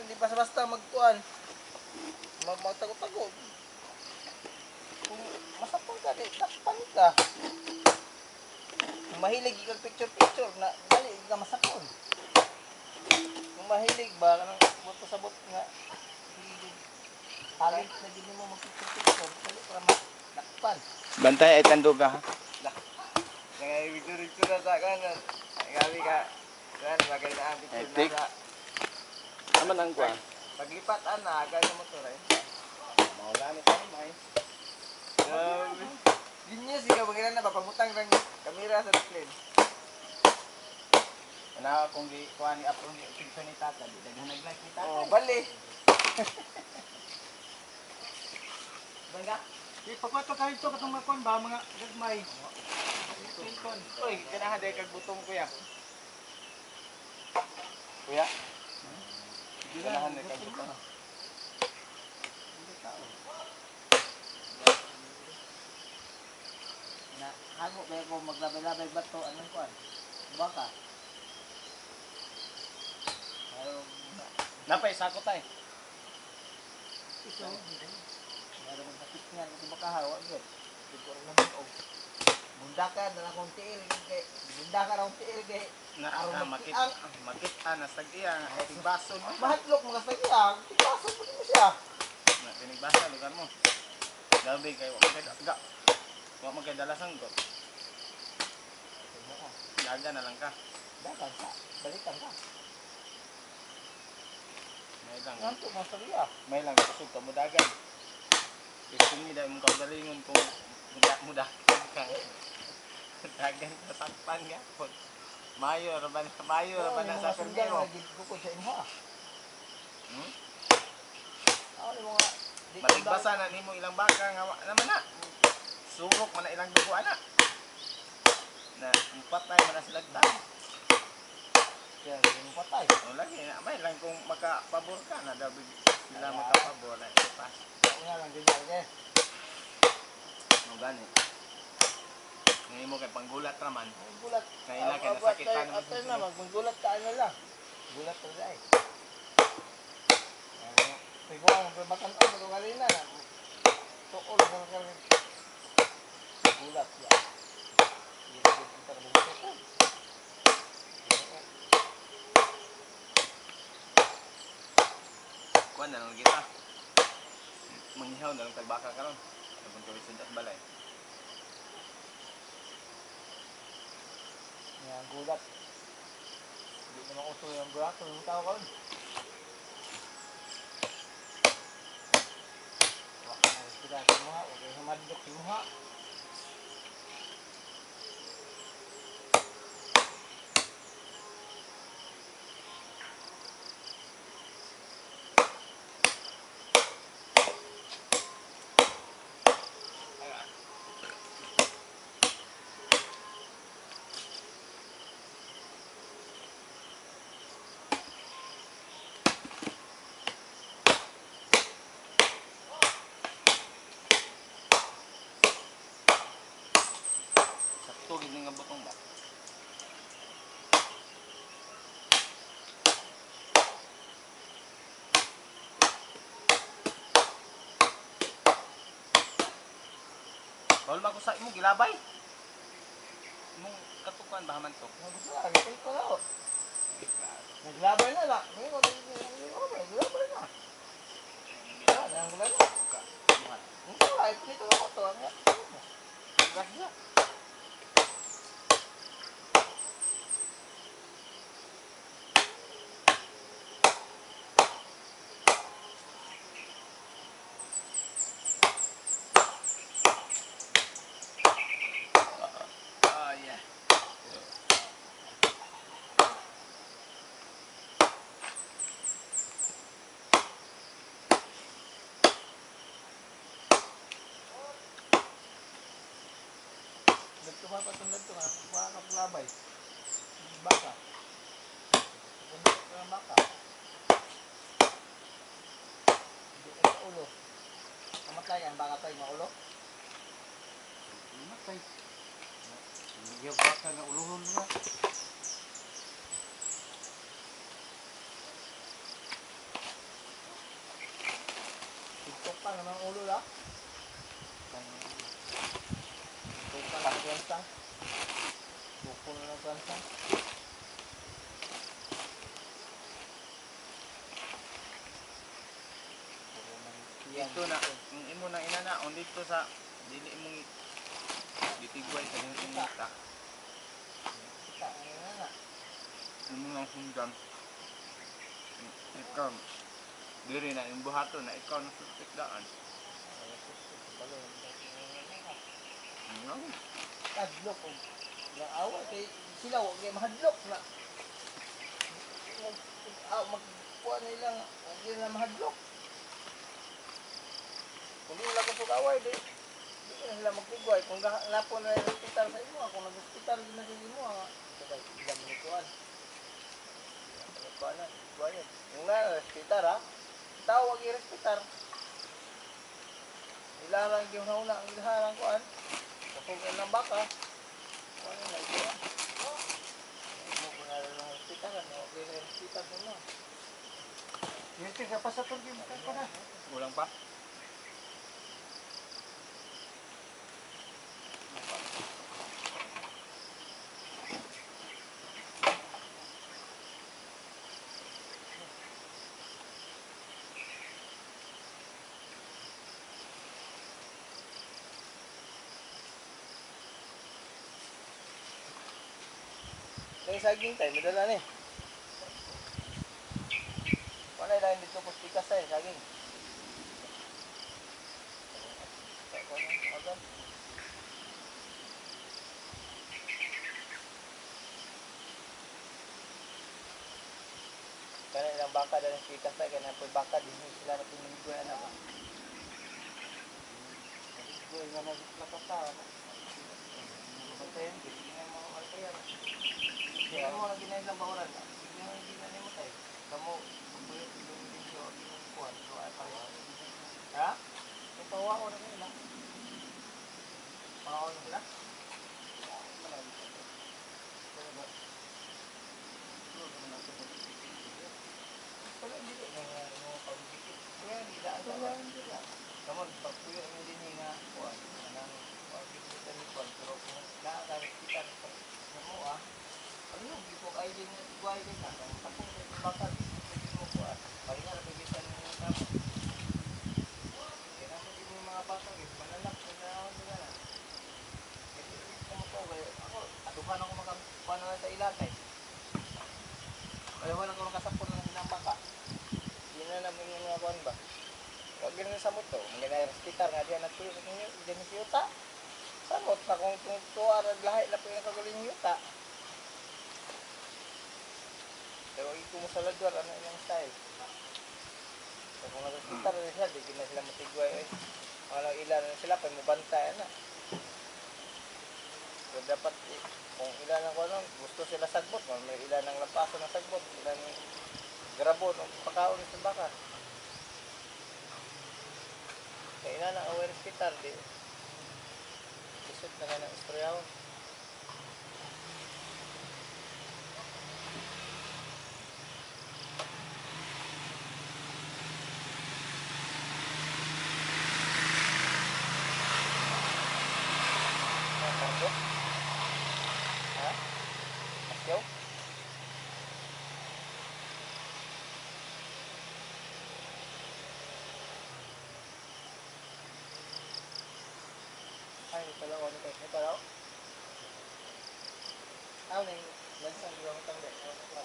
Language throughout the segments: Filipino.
hindi basta-basta magkuhan. Magtago-tago. Kung masapang ka, takpan ka. Kung mahilig ka picture-picture, na dali ka masapon. Kung mahilig ba, kanang buto sa buto nga, talent na din mo mag-picture-picture, dali para matakpan. Bantay ay tanduga ha. Kaya picture-picture na sa kanan. Gabi ka, kan, bagay na ang picture Etik. na sa... Aman ang kuha. Paglipat, agad yung motor eh. Mawala ni tayo may. Genius, ikaw bagilan na, papagutang ng kamera sa plane. Wala akong kuha ni Apro ni picture ni Tata. Di daghan nag-like ni Tata. Oh, bali. Bangga? Pagkwato ka ito katong makon ba mga gagmay. Pilkon. Uy, ganahan dahil kagbutong kuya. Kuya? Ganahan dahil kagbutong. Na, hago ba ko maglabay-labay ba to? Anong kuhan? Baka? Ayaw, Napay sako tay. ito. Meron mong kapit nga, kasi baka hawa yun. Ito rin naman, oh. Bunda ka, na akong tiil. Bunda ka na akong tiil, kay. Makita na sa iya. Tigbason mo. Mahatlok mga sa iya. Tigpaso po din mo siya. Tinigbasa lugar mo. Gabi kayo. Wag mo kayo dalasang ko. Daga na lang ka. Dagan ka. Balikan ka. May lang. Nganto mga sa iya. May lang kusog ka mo dagan. Gusto niyo dahil mong kaugalingon kung muda ka. Dagan ka sakpan ka. Mayo raban na sa permiro. Bukod sa inyo. Hmm? Ako ni mga... Matigbasa na nimo ilang baka nga naman na. Surok man na ilang dugo ana. Na patay man na sila tayo. Kaya hindi mo patay. O lagi na may lang kung makapabor ka na daw sila makapabor na ipas. Ako nga lang ganyan eh. Mo gani. Ngayon mo kay panggulat raman. Gulat. Kailan kay nasakitan mo. Atay na, maggulat ka ano lang. Gulat ka dahil. Piguan, magbabatan o, magkakalina na. Tuol, magkakalina. Gulat yan. Hindi kita na magkakal. Kuan na lang kita. Manghihaw na lang tagbaka karon. Tapos kami sundat balay. Yan, gulat. Hindi naman uso yung gulat. Anong tao ka rin? Wak na sila sa muha. Huwag kayo humadlok sa muha. Sakto gid nga butong ba. Bawal ba ko sa imong gilabay? Imong katukan ba man to? Naglaban ko na ako. Naglabay na lang. Naglabay na. Naglabay na. Ito ay, pinito ako to. Ganda. Oh yeah. Dagto pa patungad to nga. Baka kaplabay. Baka. Pagkundot ka ng baka. Hindi ka sa ulo. Kamatay ka, baka tayo maulo. Matay. Hindi baka na uluhon na. Sakpan ng ulo lang. Tukang ng pransa. Tukong ng pransa. Dito na, kung imo na inanaon dito sa dili mong gitigway sa yung tingita. Kita ano na. Imo lang sundan. Ikaw, diri na yung buhato na ikaw na sutikdaan. Ano? Hadlok og naawa kay sila wa kay mahadlok na. Magkuha nila ang nila mahadlok. Kung di wala ko away di na sila magtigway. Kung lapon na yung hospital sa imo, kung nag-hospital din na sa imo, kaya sila manikuan. Manikuan na, tigway yan. Yung na, hospital ha, tawag yung hospital. Ilarang yung nauna ang ilaharang kuan. Kapag ng baka, kuan na ito. Mo kung nalang ng hospital, okay na yung hospital sa mo. Yung tiga pa sa turgi mo ka na. Kulang pa? Yung saging tayo, madala na eh. Wala lang dito po stikas tayo, saging. Kaya ilang baka dalang stikas tayo, kaya na po baka din sila na pinimigway na ba. Pinimigway na naglakas Patayin, hindi na mga malatayan. Kaya mo lagi na ilang bawaran. Hindi na mo tayo. Kamu, kumpulot yung video, yung kuwan. So, ay pala. Ha? Yung pawa ko na kanila. Pawa ko na sila? Malagi sa ito. Kaya ba? Tulog naman natin sa video. Wala, hindi ko yung pag-dikit. Kaya, hindi daan sa ba? Kamu, pagpuyo yung din nga kuwan. Anang pag-dikit na ni kuwan. Pero kung nakakalit kita sa mo ano yung ko ay din buhay din ka kung tapong bakal hindi mo ko pag nga nabigitan mo yung tama kaya naman din yung mga batang mananap na nila na ako aduhan ako makakuha na sa ilatay kaya wala ko kasapon ng sinambaka hindi na namin yung mga kuhan ba huwag ganun sa muto mga na-respitar nga diyan nagtuyo ninyo diyan si Yuta samot na kung tuwa lahat na po yung kagaling Yuta. Pero kung mo sa ladwar, ano yung style? So kung nag-hospital na sila, di na sila matigway. Walang ilan na sila, pa mabantay na. So dapat, kung ilan ang ano, gusto sila sagbot, may ilan ang lampaso ng sagbot, ilan ang grabon, o pakaon sa baka. Kaya ilan ang aware hospital, di. Isot na nga ng istoryawan. Ha? Masyaw? Ay, pala ko nito. Ito pala. Ano na yung lansang yung tanggal? Ano na pala?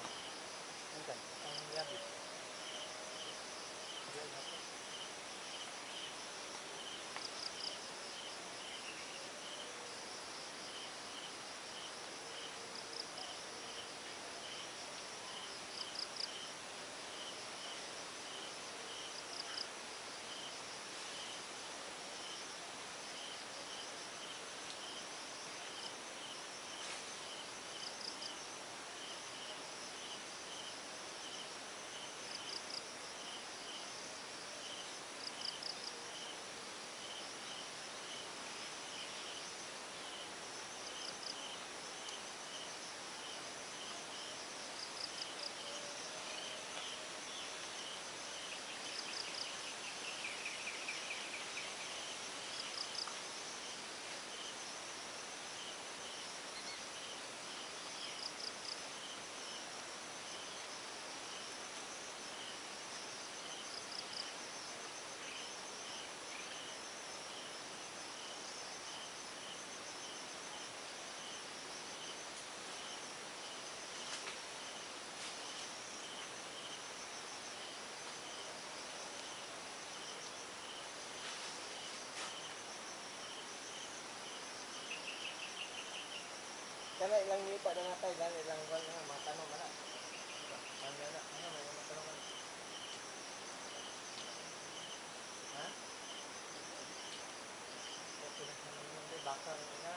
Ang yabi. Kana ilang nipa na natay, dahil ilang wala na, mga tanong na. Ano, may mga tanong na. Ha? Okay na tanong mo, di, baka nga.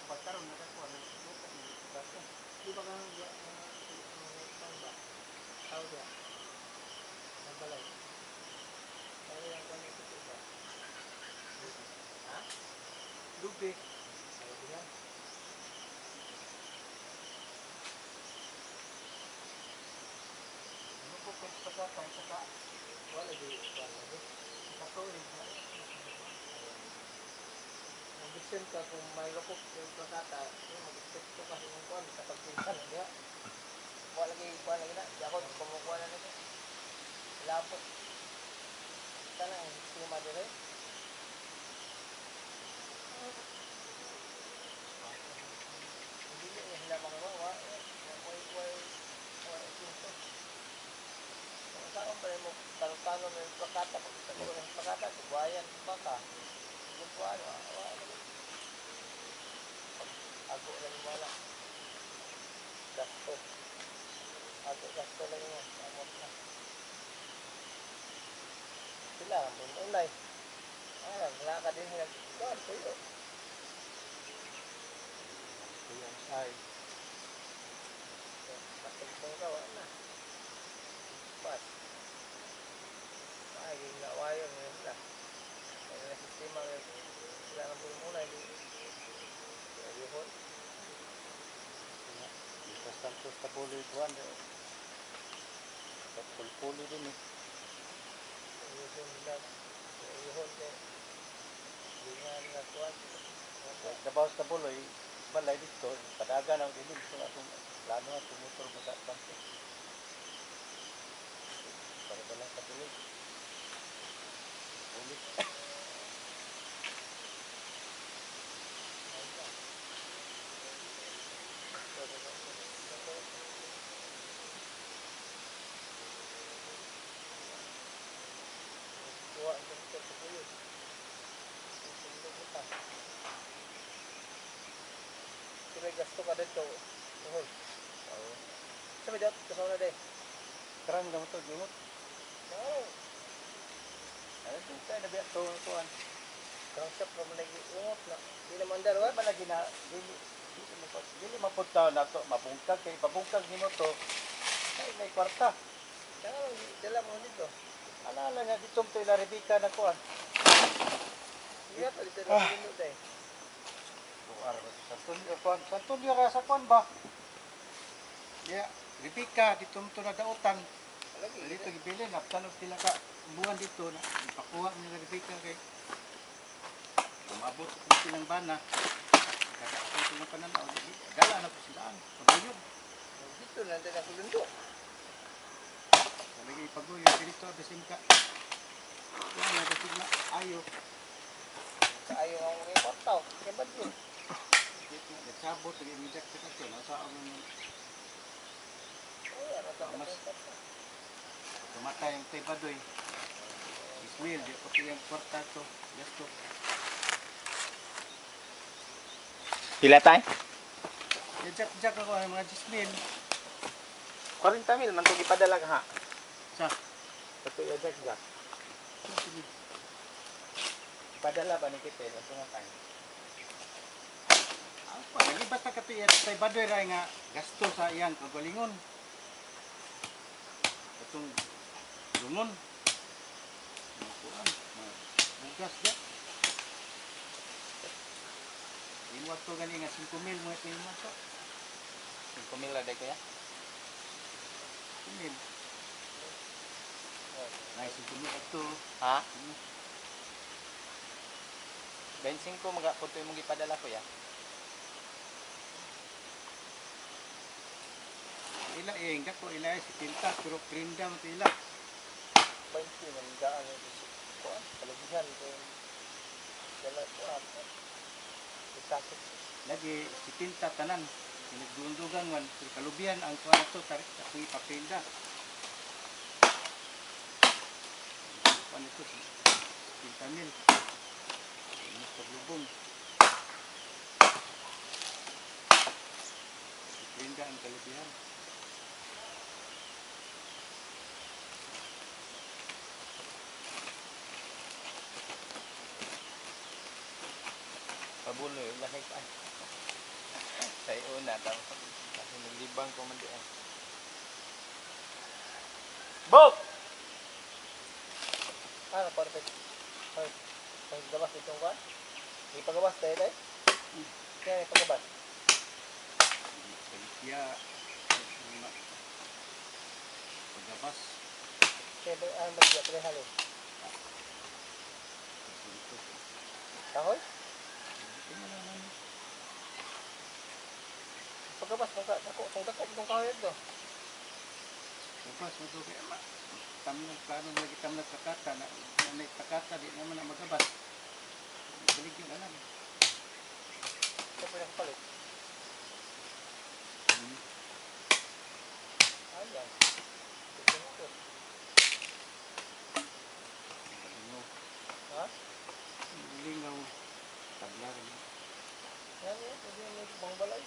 Pagkaroon na ako, ano, lupa ni Bato. Di ba kang ba? Tao siya. Nagbalay. Kaya yung kanya ito ba? Ha? Lubi. Ayaw ko yan. Ano po kung pagkatay, saka Wala di. Wala di. katuloy na. Mag-isip ka kung may lukok yung plakata, mag-isip ko kasi kung kuhan, kapag pinsan, di ba? Wala lagi na. Di ako, kumukuha na nito. Lapot. Ika na, sima din eh. Hindi niya sila makawawa. Wala pinto. Kung saan pa rin mo, tanong-tanong mo yung plakata, pag tanong mo yung plakata, buhayan, baka. Bukuhan, wala. Ako lang wala. Gasto. Ako gasto lang mo. Amot na. Sila, unay. Wala ka din sila. Kuhan, tuyo. Kuya ay. Matugbong ka, wala na. Pas. Magiging nawayo ngayon sila. Kaya na sistema ngayon. Sila ng pulmunay. Ayuhon. Ito Santos Tabuloy buwan. Pulpulo din eh. Ayuhon nila. Ayuhon kaya. Hindi nga nila kuhan. Dabaw sa Tabuloy, balay dito, padagan ang dilim. Ito na itong plano at tumutor mo sa bangko. Para balang katuloy. Ulit. Kuha ang ganito sa puyo. Sundo mo ta. Sila gasto ka dito. Uhol. Oo. Sabi daw, kasama na din. Karang naman ito, limot. Oo. Ano ito? Tayo na biya ito, kuhan. Karang shop naman nag-iungot na. Hindi naman dalawa. Wala ba lagi na, dili mapunta na ito, mabungkag, kaya pabungkag nimo to, ay may kwarta. Kaya dala mo dito. Alala nga, dito ito ila Rebecca na kuhan. Hindi ka dito na pinindot eh. Luar ba sa Santonio, kuhan. Santonio ka sa kuhan ba? Yeah, Rebecca, dito ito na dautan. Lagi. Dito gibilin, naptanog sila ka buwan dito na ipakuha nila Rebecca kay umabot sa silang bana. Kaya silang pananaw, dala na po silaan, paguyog. Dito na din ako lundo. Lagi paguyog, dito, besin ka. Yan, nagasin na, ayo. Sa ayaw nga mga kwartaw. Kaya ba yun? Dito, nagsabot, nag-inject sa kasi, nasa ako ng Ay, ano sa Mas- mga kwartaw. tumatay ang tay badoy. Ismail, di ko tiyang kwarta to, gasto. Pila tayo? Jack ako ng mga Ismail. 40,000 man ito ipadala ka ha. Sa, Ito yung jack. Ipadala ba ni kita? Ito nga tayo. apa, lagi basta katuyat tay badoy ray nga gasto sa iyang kagalingon. Itong lumon. Kuan, bugas ya. Imuat to gani nga 5,000 mo ito imuat to. 5,000 lang day kuya. 5,000. Ay, 5,000 ito. Ha? 25 magapunto yung mong ipadala kuya. Ila enggak ko ila si tinta pero prinda mo ila. 20 man daan ito si kuhan. Kalabihan ko yung dala kuhan. Isasok. Lagi si tinta tanan pinagdundugan man pero kalubian ang kuan to tarik ako ipaprinda. Kuan ito si tinta mil. Ini paglubong. Linda ang kalabihan. Pabuloy, laki pa. Sa una, tapos kasi naglibang ko man diyan. Bok! Ano, perfect. Ay, pagabas itong kuhan? Ipagabas tayo tayo? Kaya ipagabas. Kaya, pagabas, Kaya ba, ano ba dyan? Halin? Kahoy? Pagabas, kung dako itong kahoy ito. pagabas, kaya kami plano lagi kami nagkakata na nagkakata di naman na magabas. Balik yun alam. Ito po nakapalit. Ayan. Ito ito. Ha? Lingaw, tabla rin. Yan yan. Pwede yung may bang balay.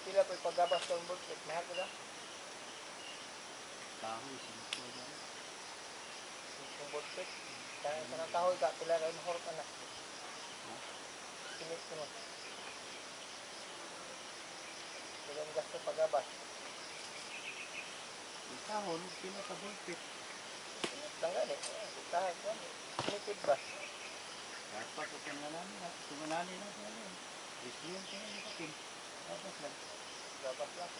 Pila po pagabas ng bulkit. Mahal ko na. Kahoy, sinukuha na. Yung bulkit. Kaya sa nang kahoy ka. Pila kayo mahorot anak. Pilit ko mo. Pila ang gasto pagabas. Yung kahon, pinakabulpit. Tanggal eh. Tahan ko. Pinitid ba? Dapat ito na namin na. Tumanali na ito. Isliyon ko na yung kating. Dapat lang. Gabas lang.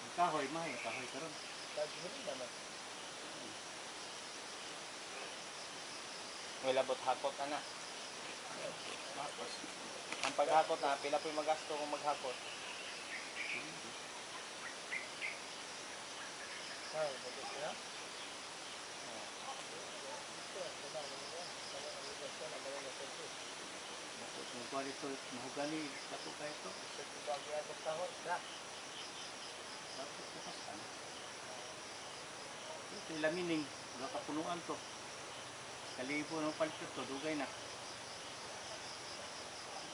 Yung kahoy, mahay. Kahoy karon. Kagibili naman. May labot hakot ana. Tapos, Ang paghakot na, pila po'y magasto kung maghakot. Ay, bagay siya. kung kuha dito, mahugani. Dapat ka ito. Dapat kupasan. Ito ilamining. Wala kapunuan to. Kalibo ng palit ito. Dugay na.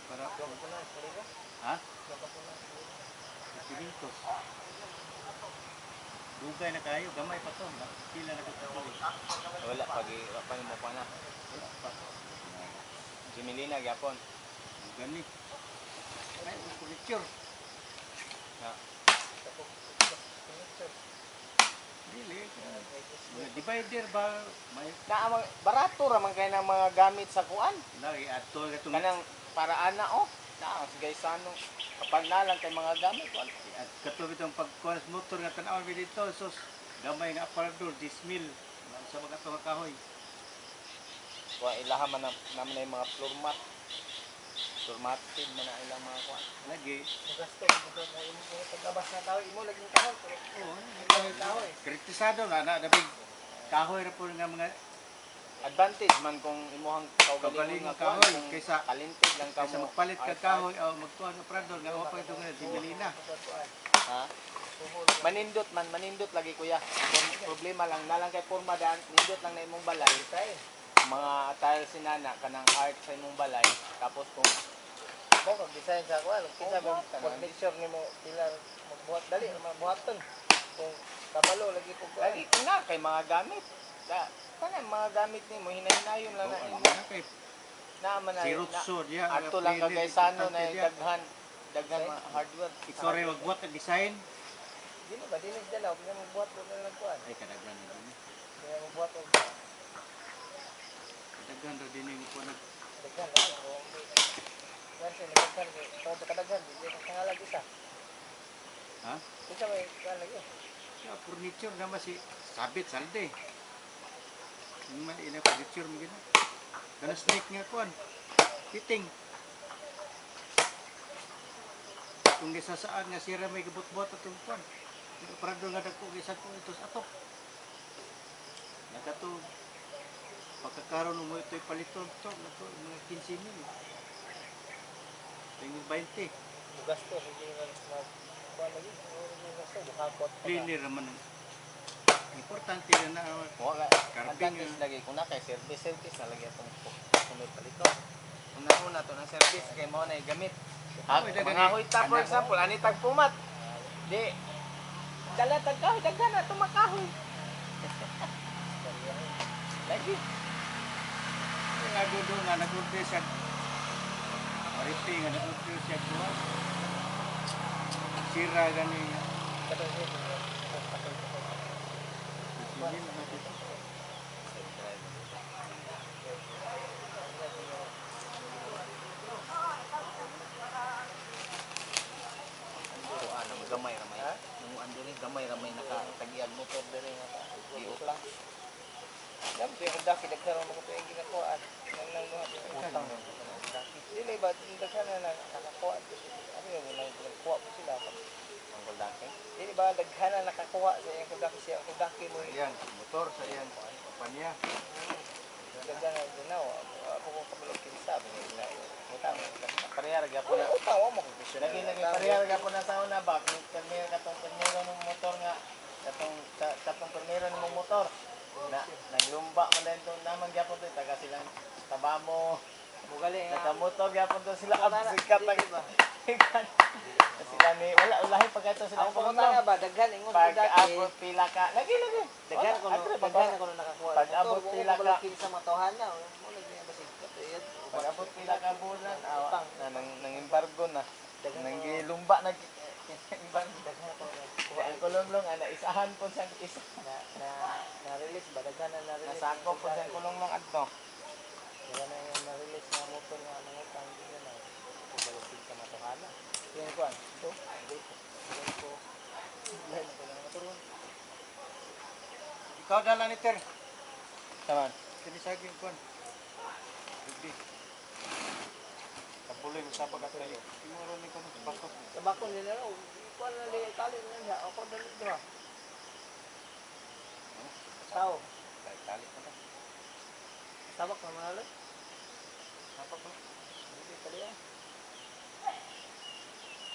Para, ha? Pilitos. Dugay na kayo. Gamay pa to. Pila na kita ko. Wala, pag mo pa na. Wala pa. Jimilina, gyapon. Gani. Ay, furniture. Ha. Dili. Mga divider ba? May Barato raman kayo ng mga gamit sa kuan. lagi ato itong Kanang para ana oh. Na, guys ano. Kapag na lang kay mga gamit wala. at katulad itong pagkuha sa motor nga tanaw mi dito. Sus, gamay nga aparador, dismil. Sa mga itong kahoy. Wa ilaha man naman yung mga floor mat. Floor mat tin man na ilang mga kuan. Lagi. Pagkabas na tao, imo laging kahoy. Oo. Kritisado na dabig. Kahoy ra po nga mga Advantage man kung imuhang kaugalingon Kaugalingon nga kuan kahoy, kung kaysa- talented lang ka kaysa mo. magpalit ka kahoy o magkuha ng aparador nga wa pa ito nga dimilina. Ha? Manindot lagi kuya. Kung problema lang nalang kay porma daan, nindot lang na imong balay. Mga tiles sinana kanang art sa imong balay. Tapos kung Mo kag design sa kuan, kinsa ba furniture nimo pilar magbuhat dali magbuhaton. Kung kabalo lagi po kuan. lagi na kay mga gamit. Kanang mga gamit nimo hinay-hinayon lang na imo. Kay Naaman na. sirutso diya. Ato lang kagaysano na daghan mga hardware. Ikaw rin magbuhat ng design. Dili ba dili dala og magbuhat mo na lang kuan. Ay kadaghan na din. Kaya magbuhat og Kadaghan ra din yung kuha daghan lang. Kasi nagdaghan ko kadaghan di ka ngalag isa. ha? Isa may kuan lagi. Sa furniture naman si sabit salde. Yung man ina furniture mo gina. Kana snake nga kuan. Fitting. Kung gisasaan nga sira may gabot-bot atong kuan. Yung aparador nga dagko gisag ko ito sa atop. Nagato pagkakaroon mo ito'y paliton to, nato mga 15 mil. Tingin 20. Gasto hindi na kuan lagi. Hindi gasto buhakot. Cleaner naman. Importante na Wala. Carbing, Advantage lagi kung na kay service na lagi atong sunod palito. Una to ng service kay mo na gamit. Mga huita, for example, ani tagpumat. Di, dala tagkahoy, daghan na tumakahoy. Lagi. Nga doon nga, nag-order siya. Maripi nga, nag-order siya kuha. Sira gani. Gamay-ramay. Nung ando rin, gamay-ramay nakatagiag motor dere nga iutang. Dapat yung daki dagkaroon mo yung ginakuhaan. Nang luha yung Utang. Dili ba daghan na nakakuha. Ano yung nakakuha po sila. Ang daki. Dili ba daghan na nakakuha sa yung kudaki siya. Kudaki mo Ayan, motor sa iyan. Panya. daghan na dinaw. Ako ko kabalog kinsa ba nila. Utang. Parehara gyapon na. Utang mo ko gusto. Lagi parehara gyapon na sa una ba kung permero katong permero ng motor nga katong permero ng motor. Na naglumba man din doon naman gyapon to taga silang tabamo. Mugali Taga nga. motor gyapon to sila absikat ba. Sila ni wala ulahi pag ito sila Ang pumunta nga ba daghan ingon ko pag dati. abot pila ka lagi Daghan ko nakakuha. Pag abot pila ka kinsa matohan na. Mo lagi basig katuyod. pag abot pila ka bulan utang na nang embargo na nang gilumba na Daghan ko ang kulong-long ana isahan po siyang isa na-release ba daghan na na-release. nasako po siyang kulong-long adto. Daghan na yung na-release nga motor nga mga utang dito na. Kubalog sa matohana. Yan ko ito. Yan ko. Lain ko lang motor. Ikaw dala ni Ter. Taman. Kini saging kon. Hindi. Kapuloy mo sa pagkatayo. Tinguro ni kon batok. Sa bakon nila raw. Kuan na di tali na niya. Ako dali dra. Tao. Tali pa ta. Sabak na manalo. Apa ba? Hindi tali ah.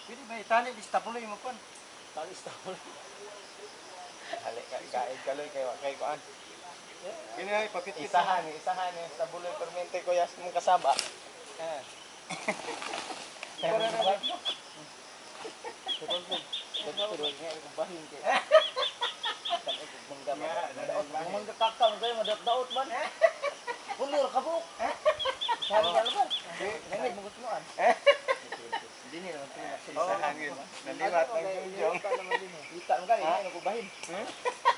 Pwede ba itali di tapuloy mo kon. Tali stop. Ali kain kaloy kay kuan. Kini ay papit Isahan sa buloy permente ko yas mong kasaba. Ah. Pero nga ko bahin kay. Mangga kakao kayo madadaot man. Pulur kabuk. Sabi ka lang. Nangit mo gutnuan. Hindi nila Oh, hangin. Naliwat ng jujong. Kita mo gani ano ko bahin.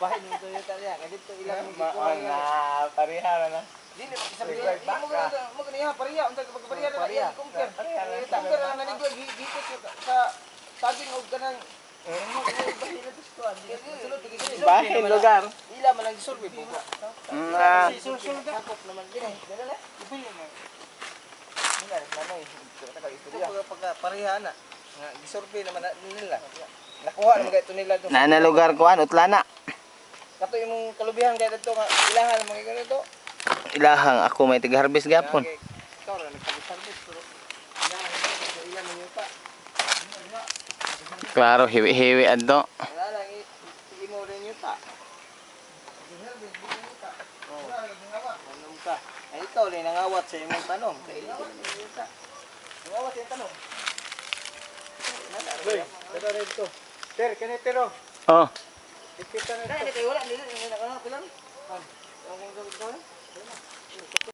Bahin mo to yung tali. Dito ilang Maan na parihara na. Dili sabi mo kaniya pariya unta kapag pariya na kumker. Kumker na nanigo gikot sa saging og kanang Bahin lugar. ila man ang survey po. Susunod na. Tapos naman din eh. Dala na. Ibili na. Wala nanoy. Pagka pariha na. Nga gisurvey naman nila. Nakuha naman kay nila do. Na lugar kuan utlana. Kato imong kalubihan kay dito nga ilahan mga ganito. Ilahang ako may tiga-harvest gapon. Ikaw ra nagpag-service pero ilahan man yung pa. Klaro hiwi-hiwi adto. Wala lang imo rin yung ta. Tanong ka. Ay ikaw rin nangawat sa imong tanong. Kay yung ta. Nangawat yung tanong. Hoy, dada rito. Ter, kani Tero. Oh. Dikita na Dai kay wala nila nangawat lang. Ang